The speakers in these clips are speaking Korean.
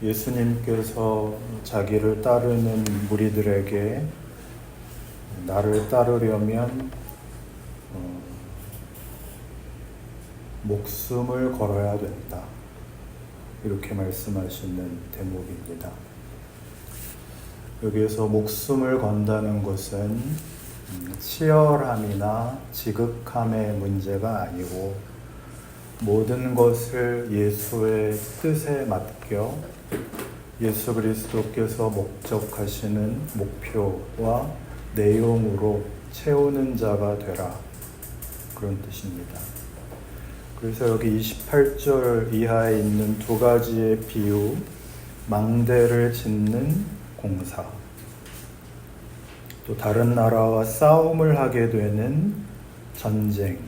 예수님께서 자기를 따르는 무리들에게 나를 따르려면 목숨을 걸어야 된다, 이렇게 말씀하시는 대목입니다. 여기에서 목숨을 건다는 것은 치열함이나 지극함의 문제가 아니고 모든 것을 예수의 뜻에 맡겨 예수 그리스도께서 목적하시는 목표와 내용으로 채우는 자가 되라, 그런 뜻입니다. 그래서 여기 28절 이하에 있는 두 가지의 비유, 망대를 짓는 공사, 또 다른 나라와 싸움을 하게 되는 전쟁은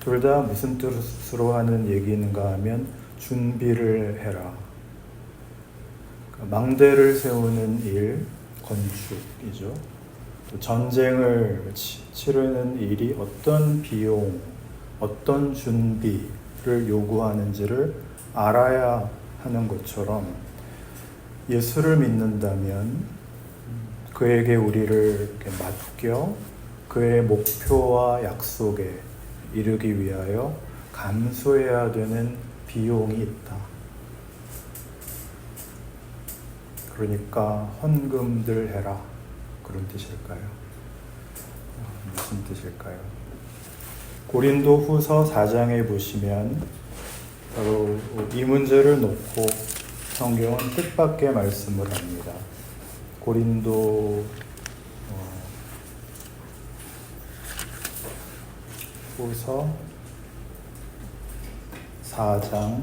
둘 다 무슨 뜻으로 하는 얘기인가 하면 준비를 해라. 망대를 세우는 일, 건축이죠. 또 전쟁을 치르는 일이 어떤 비용, 어떤 준비를 요구하는지를 알아야 하는 것처럼 예수를 믿는다면 그에게 우리를 이렇게 맡겨 그의 목표와 약속에 이르기 위하여 감수해야 되는 비용이 있다. 그러니까 헌금들 해라, 그런 뜻일까요? 무슨 뜻일까요? 고린도 후서 4장에 보시면 바로 이 문제를 놓고 성경은 뜻밖의 말씀을 합니다. 고린도 후서 4장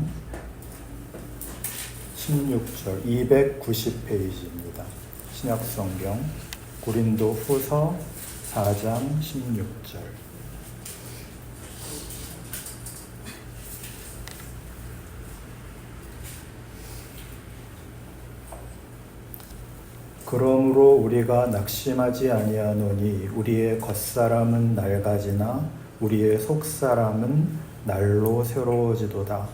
16절 290페이지입니다. 신약성경 고린도 후서 4장 16절. 그러므로 우리가 낙심하지 아니하노니 우리의 겉사람은 낡아지나 우리의 속사람은 날로 새로워지도다.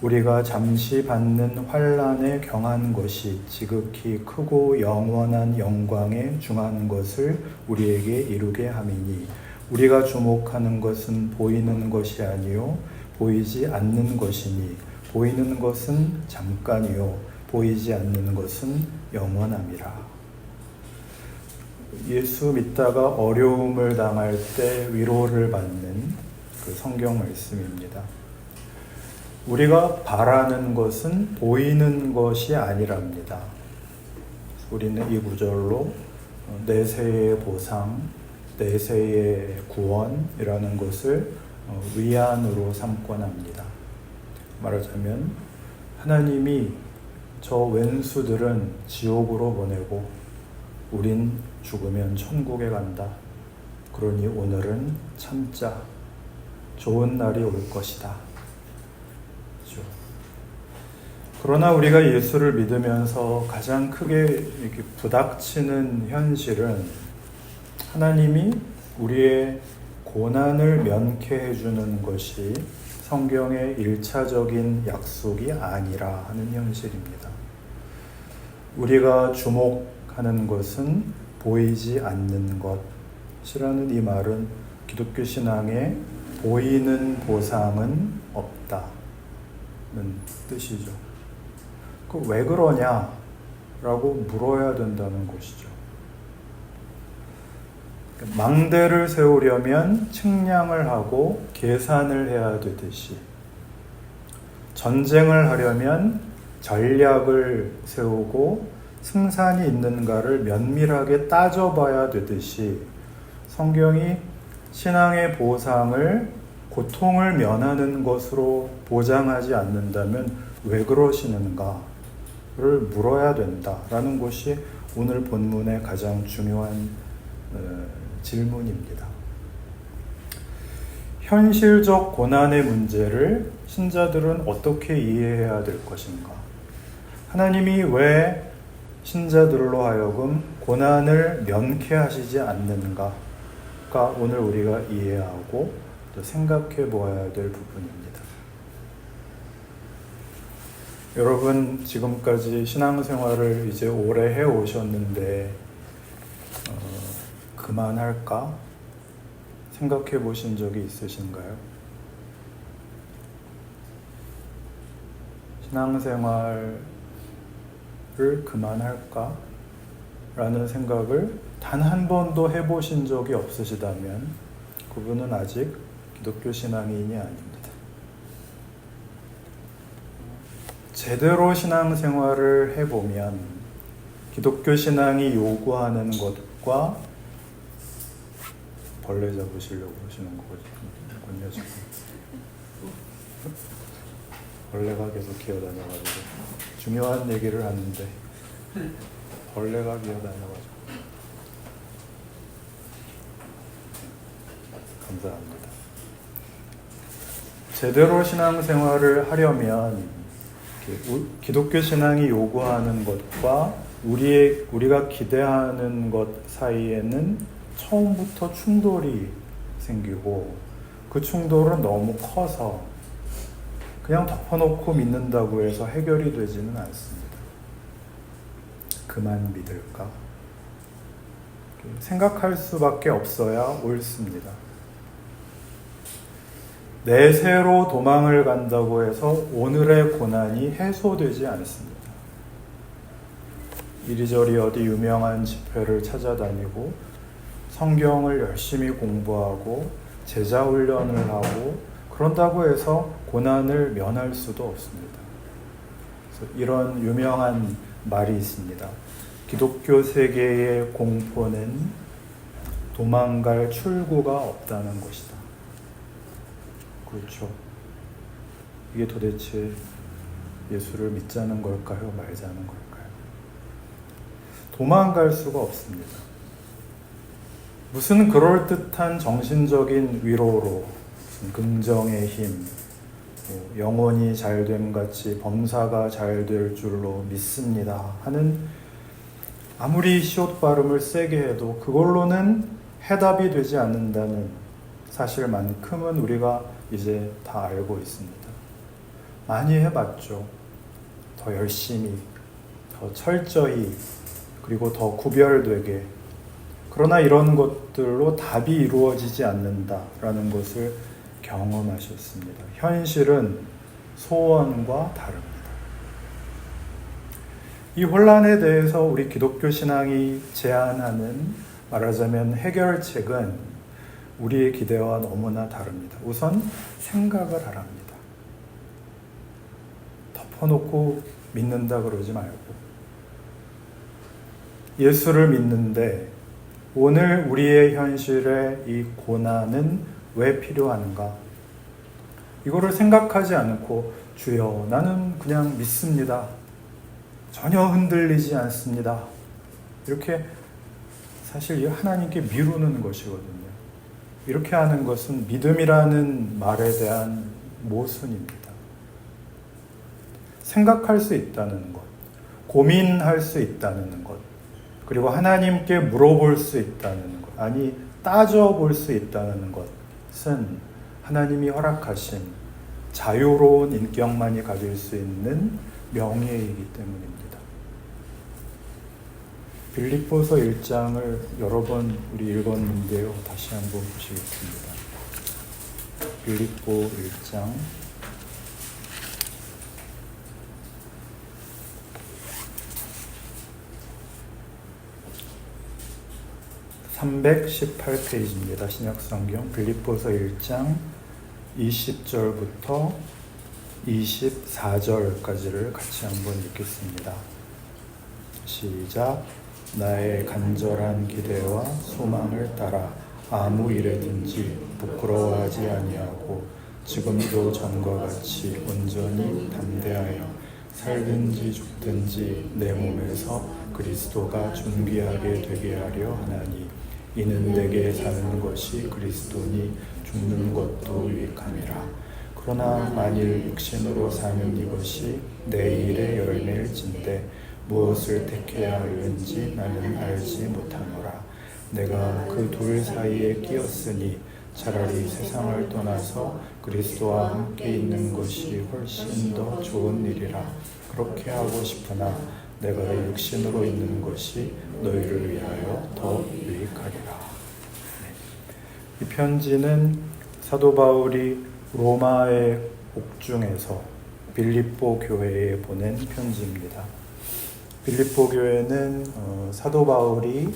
우리가 잠시 받는 환난에 경한 것이 지극히 크고 영원한 영광에 중한 것을 우리에게 이루게 함이니 우리가 주목하는 것은 보이는 것이 아니요 보이지 않는 것이니 보이는 것은 잠깐이요 보이지 않는 것은 영원함이라. 예수 믿다가 어려움을 당할 때 위로를 받는 그 성경 말씀입니다. 우리가 바라는 것은 보이는 것이 아니랍니다. 우리는 이 구절로 내세의 보상, 내세의 구원이라는 것을 위안으로 삼곤 합니다. 말하자면 하나님이 저 왼수들은 지옥으로 보내고 우린 죽으면 천국에 간다. 그러니 오늘은 참자. 좋은 날이 올 것이다. 그렇죠? 그러나 우리가 예수를 믿으면서 가장 크게 이렇게 부닥치는 현실은 하나님이 우리의 고난을 면케해 주는 것이 성경의 1차적인 약속이 아니라 하는 현실입니다. 우리가 주목하는 것은 보이지 않는 것이라는 이 말은 기독교 신앙에 보이는 보상은 없다는 뜻이죠. 그 왜 그러냐라고 물어야 된다는 것이죠. 망대를 세우려면 측량을 하고 계산을 해야 되듯이 전쟁을 하려면 전략을 세우고 승산이 있는가를 면밀하게 따져봐야 되듯이 성경이 신앙의 보상을 고통을 면하는 것으로 보장하지 않는다면 왜 그러시는가를 물어야 된다라는 것이 오늘 본문의 가장 중요한 질문입니다. 현실적 고난의 문제를 신자들은 어떻게 이해해야 될 것인가? 하나님이 왜 신자들로 하여금 고난을 면케하시지 않는가가 오늘 우리가 이해하고 또 생각해 보아야 될 부분입니다. 여러분 지금까지 신앙생활을 이제 오래 해오셨는데 그만할까? 생각해 보신 적이 있으신가요? 신앙생활을 그만할까? 라는 생각을 단 한 번도 해보신 적이 없으시다면 그분은 아직 기독교 신앙인이 아닙니다. 제대로 신앙생활을 해보면 기독교 신앙이 요구하는 것과 벌레 잡으시려고 하시는 거거든요, 지금. 벌레가 계속 기어다녀가지고 중요한 얘기를 하는데 벌레가 기어다녀가지고 감사합니다. 제대로 신앙생활을 하려면 기독교 신앙이 요구하는 것과 우리가 기대하는 것 사이에는 처음부터 충돌이 생기고 그 충돌은 너무 커서 그냥 덮어놓고 믿는다고 해서 해결이 되지는 않습니다. 그만 믿을까? 생각할 수밖에 없어야 옳습니다. 내세로 도망을 간다고 해서 오늘의 고난이 해소되지 않습니다. 이리저리 어디 유명한 집회를 찾아다니고 성경을 열심히 공부하고 제자 훈련을 하고 그런다고 해서 고난을 면할 수도 없습니다. 그래서 이런 유명한 말이 있습니다. 기독교 세계의 공포는 도망갈 출구가 없다는 것이다. 그렇죠. 이게 도대체 예수를 믿자는 걸까요? 말자는 걸까요? 도망갈 수가 없습니다. 무슨 그럴듯한 정신적인 위로로 무슨 긍정의 힘, 영혼이 잘됨 같이 범사가 잘 될 줄로 믿습니다 하는 아무리 시옷 발음을 세게 해도 그걸로는 해답이 되지 않는다는 사실만큼은 우리가 이제 다 알고 있습니다. 많이 해봤죠. 더 열심히, 더 철저히, 그리고 더 구별되게. 그러나 이런 것들로 답이 이루어지지 않는다라는 것을 경험하셨습니다. 현실은 소원과 다릅니다. 이 혼란에 대해서 우리 기독교 신앙이 제안하는 말하자면 해결책은 우리의 기대와 너무나 다릅니다. 우선 생각을 하랍니다. 덮어놓고 믿는다 그러지 말고 예수를 믿는데 오늘 우리의 현실의 이 고난은 왜 필요한가? 이거를 생각하지 않고 주여 나는 그냥 믿습니다. 전혀 흔들리지 않습니다. 이렇게 사실 이 하나님께 미루는 것이거든요. 이렇게 하는 것은 믿음이라는 말에 대한 모순입니다. 생각할 수 있다는 것, 고민할 수 있다는 것, 그리고 하나님께 물어볼 수 있다는 것, 아니 따져볼 수 있다는 것은 하나님이 허락하신 자유로운 인격만이 가질 수 있는 명예이기 때문입니다. 빌립보서 1장을 여러 번 우리 읽었는데요. 다시 한번 보시겠습니다. 빌립보 1장 318페이지입니다. 신약성경 빌립보서 1장 20절부터 24절까지를 같이 한번 읽겠습니다. 시작. 나의 간절한 기대와 소망을 따라 아무 일에든지 부끄러워하지 아니하고 지금도 전과 같이 온전히 담대하여 살든지 죽든지 내 몸에서 그리스도가 존귀하게 되게 하려 하나니 이는 내게 사는 것이 그리스도니 죽는 것도 유익함이라. 그러나 만일 육신으로 사는 이것이 내 일의 열매일진데 무엇을 택해야 하는지 나는 알지 못하노라. 내가 그 돌 사이에 끼었으니 차라리 세상을 떠나서 그리스도와 함께 있는 것이 훨씬 더 좋은 일이라. 그렇게 하고 싶으나 내가 육신으로 있는 것이 너희를 위하여 더 유익하리라. 이 편지는 사도 바울이 로마의 옥중에서 빌립보 교회에 보낸 편지입니다. 빌립보 교회는 사도 바울이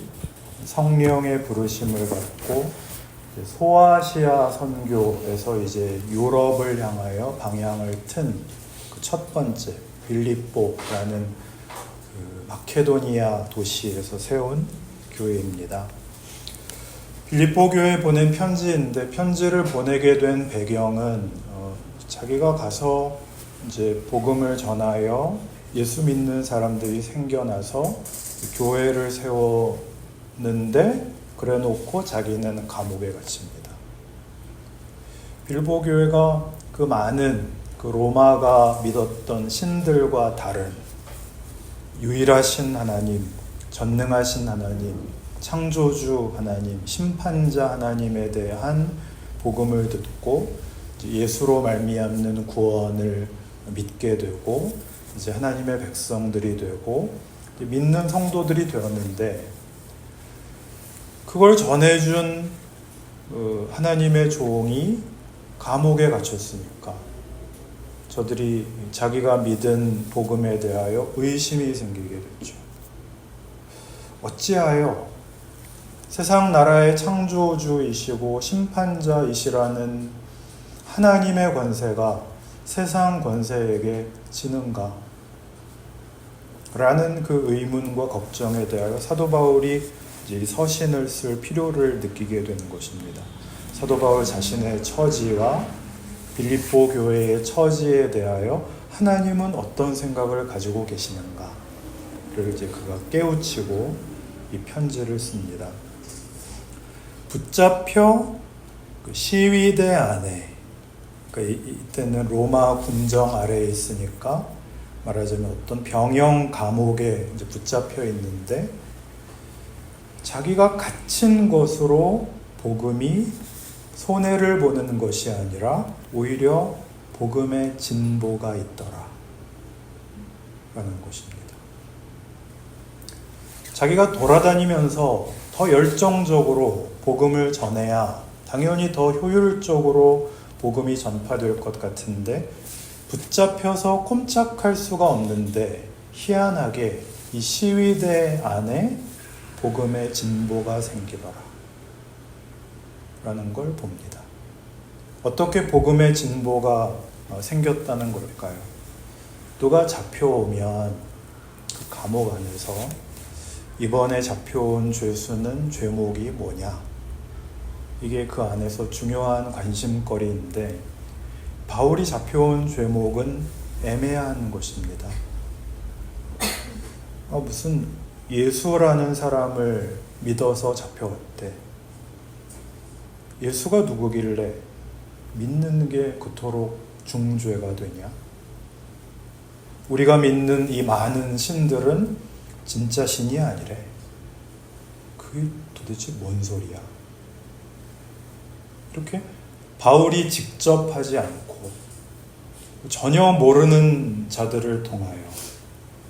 성령의 부르심을 받고 소아시아 선교에서 이제 유럽을 향하여 방향을 튼 그 첫 번째 빌립보라는 그 마케도니아 도시에서 세운 교회입니다. 빌립보 교회에 보낸 편지인데 편지를 보내게 된 배경은 자기가 가서 이제 복음을 전하여 예수 믿는 사람들이 생겨나서 교회를 세웠는데 그래 놓고 자기는 감옥에 갇힙니다. 빌립보 교회가 그 많은 그 로마가 믿었던 신들과 다른 유일하신 하나님, 전능하신 하나님, 창조주 하나님, 심판자 하나님에 대한 복음을 듣고 예수로 말미암는 구원을 믿게 되고 이제 하나님의 백성들이 되고 믿는 성도들이 되었는데 그걸 전해준 하나님의 종이 감옥에 갇혔으니까 저들이 자기가 믿은 복음에 대하여 의심이 생기게 됐죠. 어찌하여 세상 나라의 창조주이시고 심판자이시라는 하나님의 권세가 세상 권세에게 지는가? 라는 그 의문과 걱정에 대하여 사도 바울이 이제 서신을 쓸 필요를 느끼게 되는 것입니다. 사도 바울 자신의 처지와 빌립보 교회의 처지에 대하여 하나님은 어떤 생각을 가지고 계시는가를 이제 그가 깨우치고 이 편지를 씁니다. 붙잡혀 그 시위대 안에, 그러니까 이때는 로마 군정 아래에 있으니까 말하자면 어떤 병영 감옥에 이제 붙잡혀 있는데 자기가 갇힌 것으로 복음이 손해를 보는 것이 아니라 오히려 복음의 진보가 있더라 라는 것입니다. 자기가 돌아다니면서 더 열정적으로 복음을 전해야 당연히 더 효율적으로 복음이 전파될 것 같은데 붙잡혀서 꼼짝할 수가 없는데 희한하게 이 시위대 안에 복음의 진보가 생기더라 라는 걸 봅니다. 어떻게 복음의 진보가 생겼다는 걸까요? 누가 잡혀오면 그 감옥 안에서 이번에 잡혀온 죄수는 죄목이 뭐냐? 이게 그 안에서 중요한 관심거리인데 바울이 잡혀온 죄목은 애매한 것입니다. 무슨 예수라는 사람을 믿어서 잡혀왔대. 예수가 누구길래 믿는 게 그토록 중죄가 되냐? 우리가 믿는 이 많은 신들은 진짜 신이 아니래. 그게 도대체 뭔 소리야? 이렇게 바울이 직접 하지 않고 전혀 모르는 자들을 통하여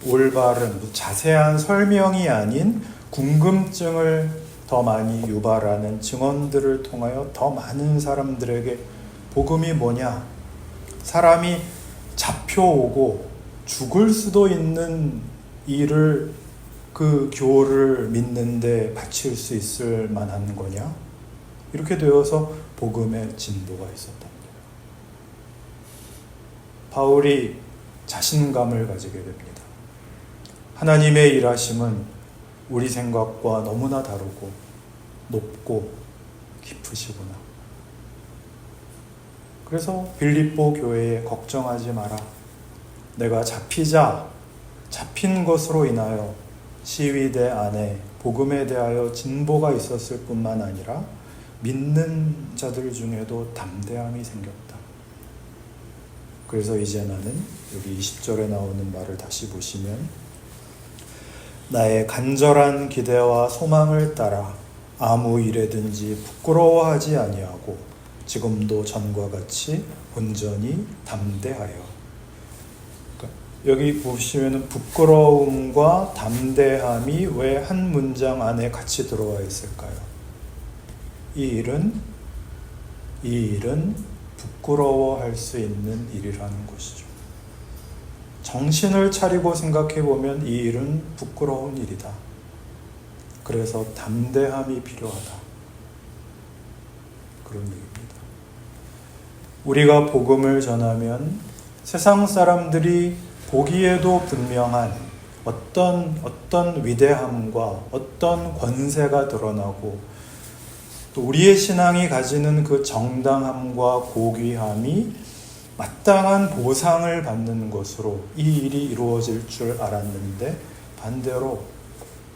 올바른 자세한 설명이 아닌 궁금증을 더 많이 유발하는 증언들을 통하여 더 많은 사람들에게 복음이 뭐냐? 사람이 잡혀오고 죽을 수도 있는 일을 그 교를 믿는데 바칠 수 있을 만한 거냐? 이렇게 되어서 복음의 진보가 있었답니다. 바울이 자신감을 가지게 됩니다. 하나님의 일하심은 우리 생각과 너무나 다르고 높고 깊으시구나. 그래서 빌립보 교회에 걱정하지 마라. 내가 잡힌 것으로 인하여 시위대 안에 복음에 대하여 진보가 있었을 뿐만 아니라 믿는 자들 중에도 담대함이 생겼다. 그래서 이제 나는 여기 20절에 나오는 말을 다시 보시면 나의 간절한 기대와 소망을 따라 아무 일에든지 부끄러워하지 아니하고 지금도 전과 같이 온전히 담대하여. 그러니까 여기 보시면은 부끄러움과 담대함이 왜 한 문장 안에 같이 들어와 있을까요? 이 일은 부끄러워할 수 있는 일이라는 것이죠. 정신을 차리고 생각해 보면 이 일은 부끄러운 일이다. 그래서 담대함이 필요하다. 그런 얘기입니다. 우리가 복음을 전하면 세상 사람들이 보기에도 분명한 어떤 위대함과 어떤 권세가 드러나고 또 우리의 신앙이 가지는 그 정당함과 고귀함이 마땅한 보상을 받는 것으로 이 일이 이루어질 줄 알았는데 반대로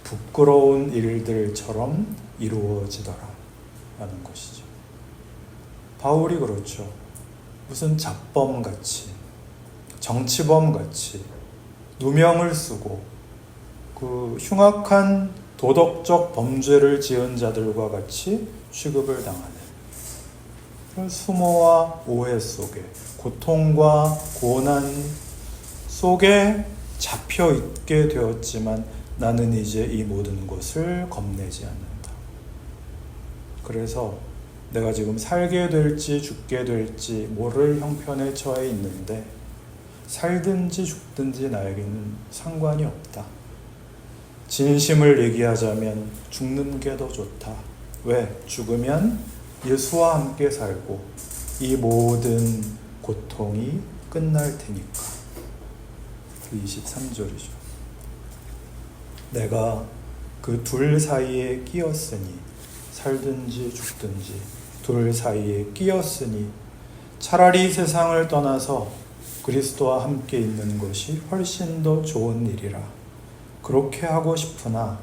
부끄러운 일들처럼 이루어지더라 라는 것이죠. 바울이 그렇죠. 무슨 잡범같이 정치범같이 누명을 쓰고 그 흉악한 도덕적 범죄를 지은 자들과 같이 취급을 당하는 수모와 오해 속에 고통과 고난 속에 잡혀 있게 되었지만 나는 이제 이 모든 것을 겁내지 않는다. 그래서 내가 지금 살게 될지 죽게 될지 모를 형편에 처해 있는데 살든지 죽든지 나에게는 상관이 없다. 진심을 얘기하자면 죽는 게 더 좋다. 왜? 죽으면 예수와 함께 살고 이 모든 고통이 끝날 테니까. 그 23절이죠. 내가 그 둘 사이에 끼었으니 살든지 죽든지 둘 사이에 끼었으니 차라리 세상을 떠나서 그리스도와 함께 있는 것이 훨씬 더 좋은 일이라. 그렇게 하고 싶으나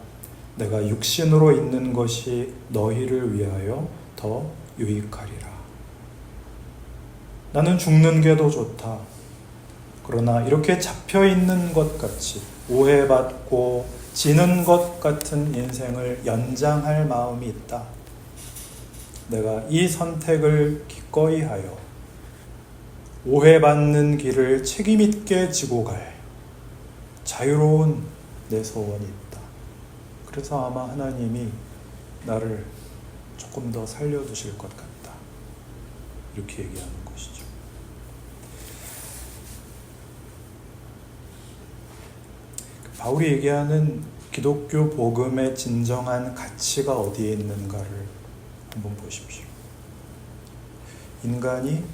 내가 육신으로 있는 것이 너희를 위하여 더 유익하리라. 나는 죽는 게 더 좋다. 그러나 이렇게 잡혀있는 것 같이 오해받고 지는 것 같은 인생을 연장할 마음이 있다. 내가 이 선택을 기꺼이 하여 오해받는 길을 책임있게 지고 갈 자유로운 내 소원이 있다. 그래서 아마 하나님이 나를 조금 더 살려두실 것 같다. 이렇게 얘기하는 것이죠. 바울이 얘기하는 기독교 복음의 진정한 가치가 어디에 있는가를 한번 보십시오. 인간이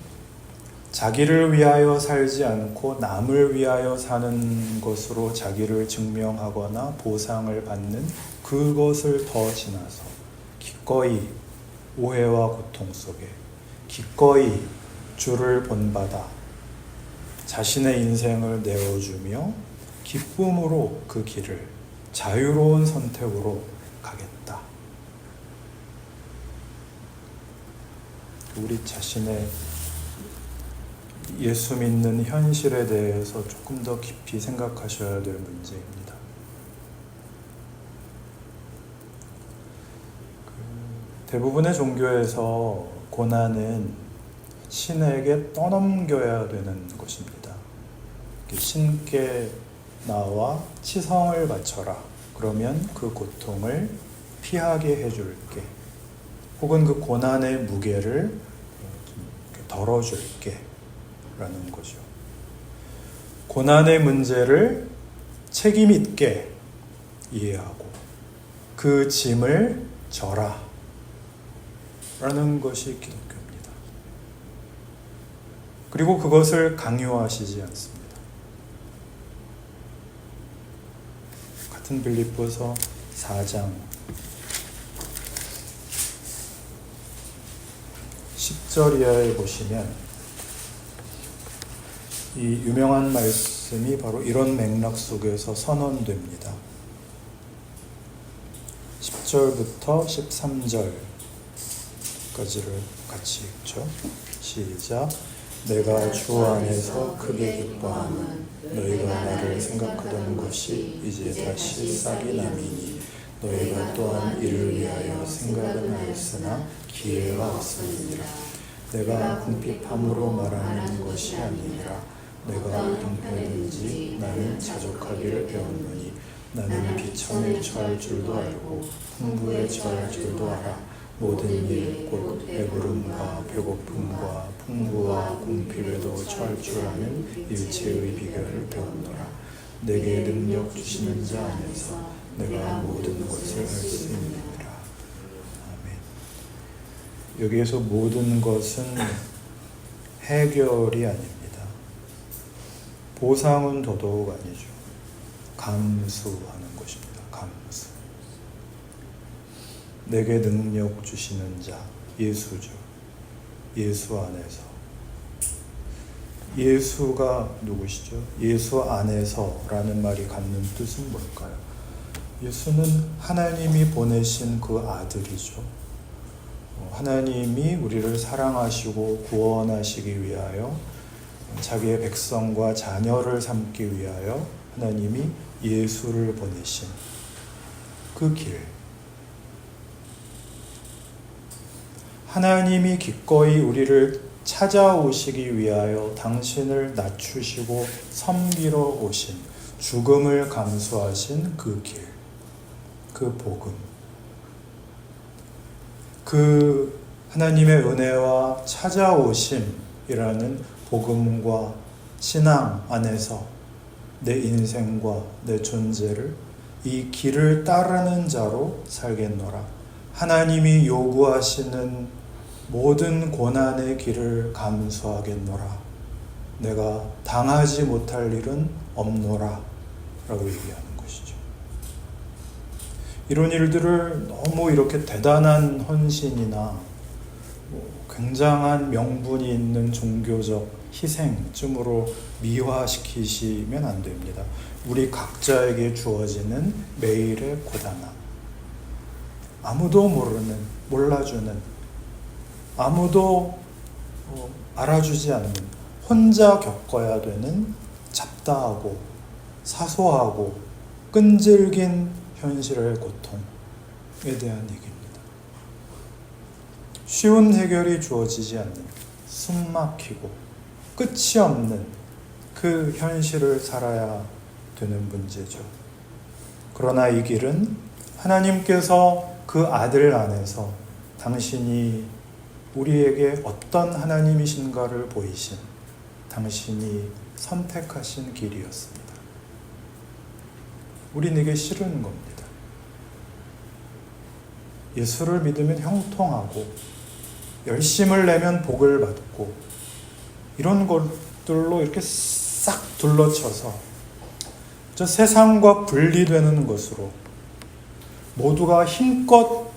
자기를 위하여 살지 않고 남을 위하여 사는 것으로 자기를 증명하거나 보상을 받는 그것을 더 지나서 기꺼이 오해와 고통 속에 기꺼이 주를 본받아 자신의 인생을 내어주며 기쁨으로 그 길을 자유로운 선택으로 가겠다. 우리 자신의 예수 믿는 현실에 대해서 조금 더 깊이 생각하셔야 될 문제입니다. 대부분의 종교에서 고난은 신에게 떠넘겨야 되는 것입니다. 신께 나와 치성을 바쳐라. 그러면 그 고통을 피하게 해줄게. 혹은 그 고난의 무게를 덜어줄게. 라는 거죠. 고난의 문제를 책임 있게 이해하고 그 짐을 져라. 라는 것이 기독교입니다. 그리고 그것을 강요하시지 않습니다. 같은 빌립보서 4장 10절 이하에 보시면 이 유명한 말씀이 바로 이런 맥락 속에서 선언됩니다. 10절부터 13절까지를 같이 읽죠. 시작. 내가 주 안에서 크게 기뻐하는 너희가 나를 생각하던 것이 이제 다시 싹이 남이니 너희가 또한 이를 위하여 생각은 하였으나 기회가 없음이니라. 내가 궁핍함으로 말하는 것이 아니니라. 내가 병폐든지 나는 자족하기를 배웠노니 나는 비천에 처할 줄도 알고 풍부에 처할 줄도 알아. 모든 일 곧 배부름과 배고픔과 풍부와 궁핍에도 처할 줄 아는 일체의 비결을 배웠노라. 내게 능력 주시는 자 안에서 내가 모든 것을 할 수 있느니라. 아멘. 여기에서 모든 것은 해결이 아닙니다. 보상은 더더욱 아니죠. 감수하는 것입니다. 감수. 내게 능력 주시는 자, 예수죠. 예수 안에서. 예수가 누구시죠? 예수 안에서라는 말이 갖는 뜻은 뭘까요? 예수는 하나님이 보내신 그 아들이죠. 하나님이 우리를 사랑하시고 구원하시기 위하여 자기의 백성과 자녀를 삼기 위하여 하나님이 예수를 보내신 그 길. 하나님이 기꺼이 우리를 찾아오시기 위하여 당신을 낮추시고 섬기러 오신, 죽음을 감수하신 그 길, 그 복음, 그 하나님의 은혜와 찾아오심이라는 복음과 신앙 안에서 내 인생과 내 존재를 이 길을 따르는 자로 살겠노라. 하나님이 요구하시는 모든 고난의 길을 감수하겠노라. 내가 당하지 못할 일은 없노라 라고 얘기하는 것이죠. 이런 일들을 너무 이렇게 대단한 헌신이나 굉장한 명분이 있는 종교적 희생쯤으로 미화시키시면 안 됩니다. 우리 각자에게 주어지는 매일의 고단함, 아무도 모르는, 몰라주는, 아무도 알아주지 않는, 혼자 겪어야 되는 잡다하고 사소하고 끈질긴 현실의 고통에 대한 얘기입니다. 쉬운 해결이 주어지지 않는, 숨막히고 끝이 없는 그 현실을 살아야 되는 문제죠. 그러나 이 길은 하나님께서 그 아들 안에서 당신이 우리에게 어떤 하나님이신가를 보이신, 당신이 선택하신 길이었습니다. 우린 이게 싫은 겁니다. 예수를 믿으면 형통하고 열심을 내면 복을 받고 이런 것들로 이렇게 싹 둘러쳐서 저 세상과 분리되는 것으로 모두가 힘껏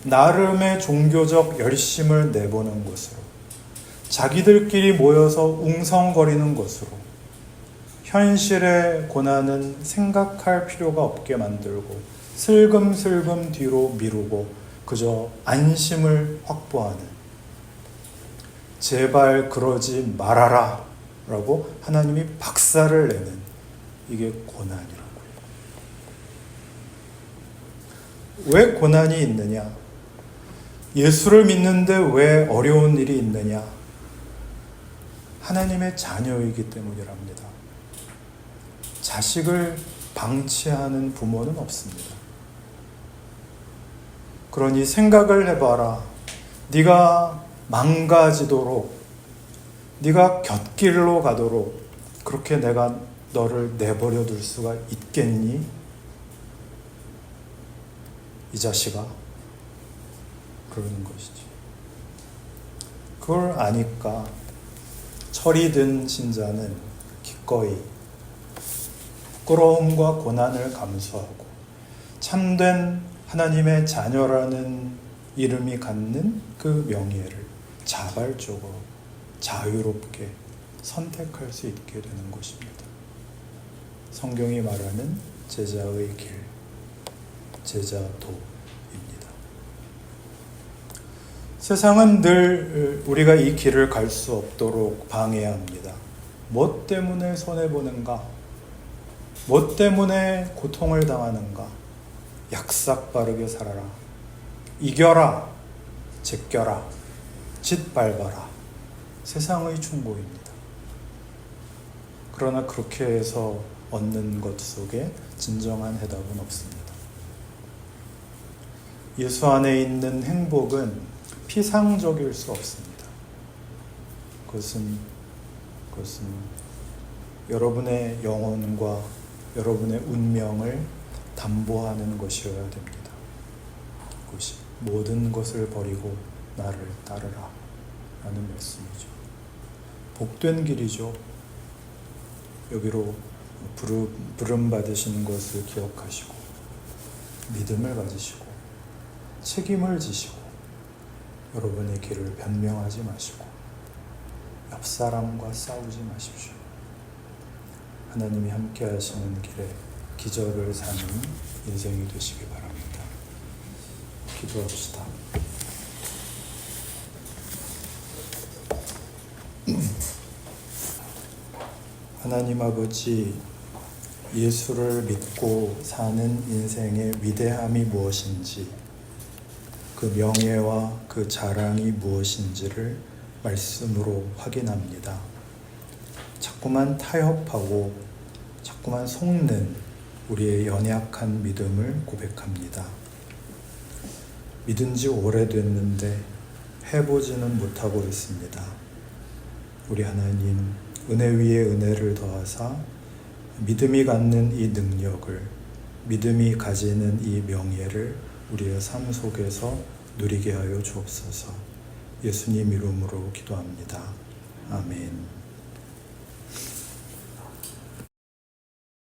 나름의 종교적 열심을 내보는 것으로, 자기들끼리 모여서 웅성거리는 것으로 현실의 고난은 생각할 필요가 없게 만들고 슬금슬금 뒤로 미루고 그저 안심을 확보하는, 제발 그러지 말아라 라고 하나님이 박살을 내는, 이게 고난이라고요. 왜 고난이 있느냐? 예수를 믿는데 왜 어려운 일이 있느냐? 하나님의 자녀이기 때문이랍니다. 자식을 방치하는 부모는 없습니다. 그러니 생각을 해봐라. 네가 망가지도록, 네가 곁길로 가도록 그렇게 내가 너를 내버려 둘 수가 있겠니? 이 자식아. 그러는 것이죠. 그걸 아니까 철이 든 신자는 기꺼이 부끄러움과 고난을 감수하고 참된 하나님의 자녀라는 이름이 갖는 그 명예를 자발적으로 자유롭게 선택할 수 있게 되는 것입니다. 성경이 말하는 제자의 길, 제자도. 세상은 늘 우리가 이 길을 갈 수 없도록 방해합니다. 뭐 때문에 손해보는가? 뭐 때문에 고통을 당하는가? 약삭 빠르게 살아라. 이겨라. 제껴라. 짓밟아라. 세상의 충고입니다. 그러나 그렇게 해서 얻는 것 속에 진정한 해답은 없습니다. 예수 안에 있는 행복은 피상적일 수 없습니다. 그것은 여러분의 영혼과 여러분의 운명을 담보하는 것이어야 됩니다. 그것이 모든 것을 버리고 나를 따르라 라는 말씀이죠. 복된 길이죠. 여기로 부름 받으신 것을 기억하시고 믿음을 가지시고 책임을 지시고 여러분의 길을 변명하지 마시고 옆 사람과 싸우지 마십시오. 하나님이 함께 하시는 길에 기적을 사는 인생이 되시기 바랍니다. 기도합시다. 하나님 아버지, 예수를 믿고 사는 인생의 위대함이 무엇인지, 그 명예와 그 자랑이 무엇인지를 말씀으로 확인합니다. 자꾸만 타협하고 자꾸만 속는 우리의 연약한 믿음을 고백합니다. 믿은 지 오래됐는데 해보지는 못하고 있습니다. 우리 하나님, 은혜 위에 은혜를 더하사 믿음이 갖는 이 능력을, 믿음이 가지는 이 명예를 우리의 삶 속에서 누리게 하여 주옵소서. 예수님 이름으로 기도합니다. 아멘.